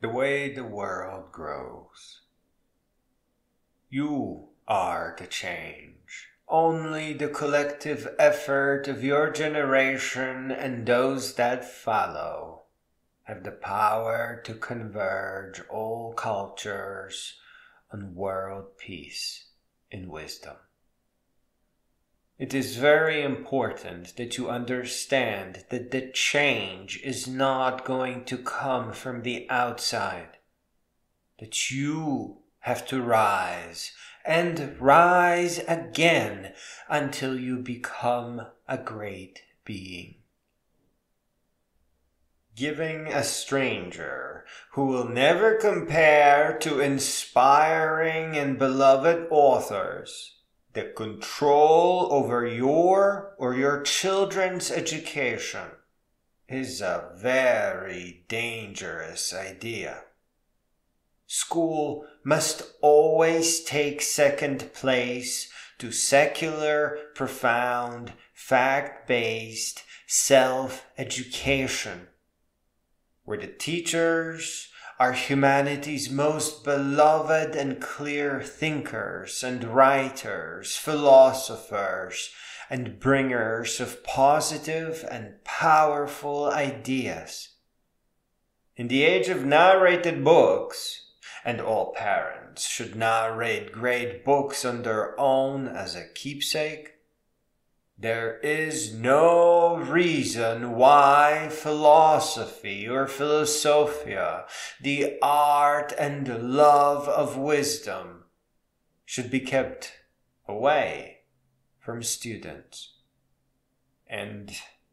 the way the world grows. You are the change. Only the collective effort of your generation and those that follow have the power to converge all cultures on world peace in wisdom. It is very important that you understand that the change is not going to come from the outside, that you have to rise and rise again until you become a great being. Giving a stranger who will never compare to inspiring and beloved authors the control over your or your children's education is a very dangerous idea. School must always take second place to secular, profound, fact-based self-education, where the teachers are humanity's most beloved and clear thinkers and writers, philosophers, and bringers of positive and powerful ideas. In the age of narrated books, and all parents should narrate great books on their own as a keepsake, there is no reason why philosophy or philosophia, the art and love of wisdom, should be kept away from students. And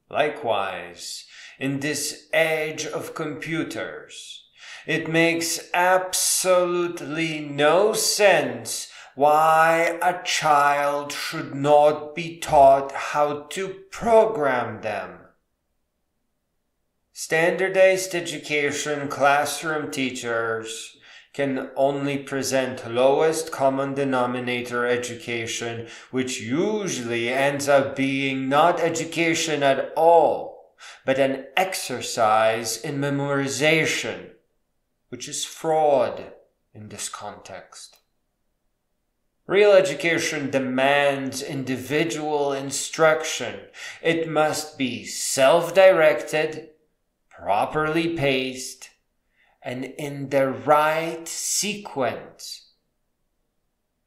likewise, in this age of computers, it makes absolutely no sense why a child should not be taught how to program them. Standardized education classroom teachers can only present lowest common denominator education, which usually ends up being not education at all, but an exercise in memorization, which is fraud in this context. Real education demands individual instruction. It must be self-directed, properly paced, and in the right sequence.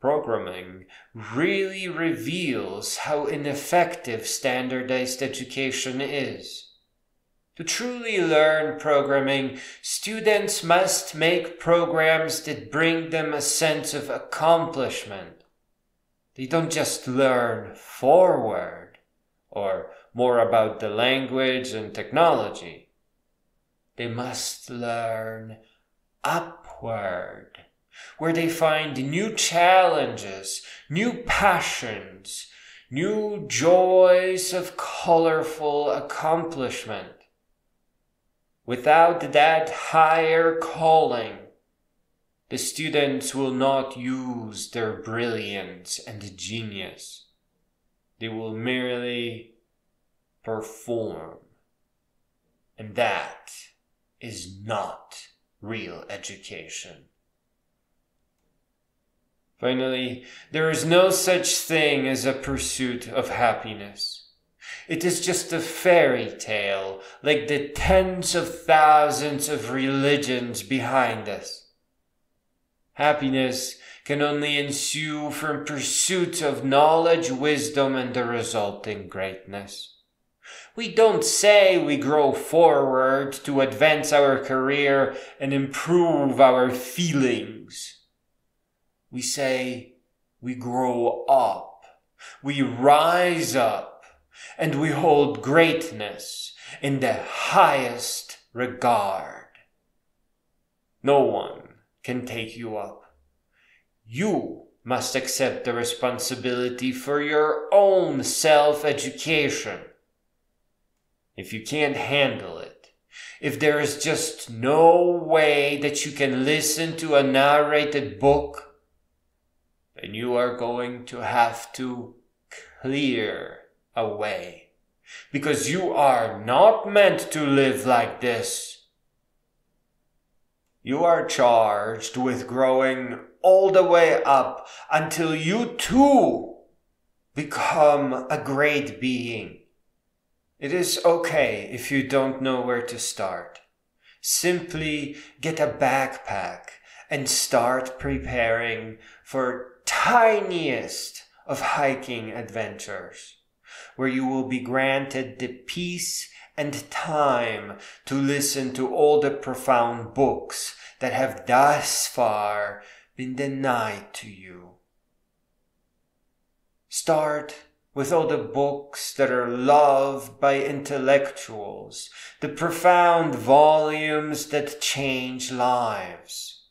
Programming really reveals how ineffective standardized education is. To truly learn programming, students must make programs that bring them a sense of accomplishment. They don't just learn forward or more about the language and technology. They must learn upward, where they find new challenges, new passions, new joys of colorful accomplishment. Without that higher calling, the students will not use their brilliance and genius. They will merely perform. And that is not real education. Finally, there is no such thing as a pursuit of happiness. It is just a fairy tale, like the tens of thousands of religions behind us. Happiness can only ensue from pursuit of knowledge, wisdom, and the resulting greatness. We don't say we grow forward to advance our career and improve our feelings. We say we grow up, we rise up, and we hold greatness in the highest regard. No one can take you up. You must accept the responsibility for your own self-education. If you can't handle it, if there is just no way that you can listen to a narrated book, then you are going to have to clear a way, because you are not meant to live like this. You are charged with growing all the way up until you too become a great being. It is okay if you don't know where to start. Simply get a backpack and start preparing for tiniest of hiking adventures, where you will be granted the peace and time to listen to all the profound books that have thus far been denied to you. Start with all the books that are loved by intellectuals, the profound volumes that change lives.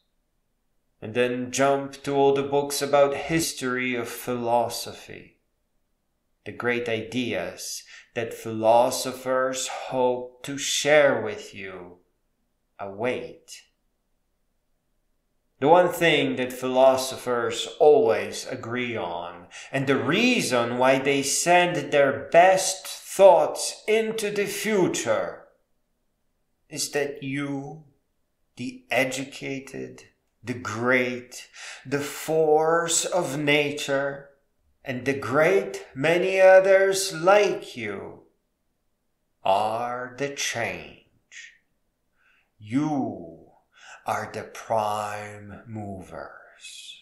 And then jump to all the books about history of philosophy, the great ideas that philosophers hope to share with you await. The one thing that philosophers always agree on, and the reason why they send their best thoughts into the future, is that you, the educated, the great, the force of nature, and the great many others like you, are the change. You are the prime movers.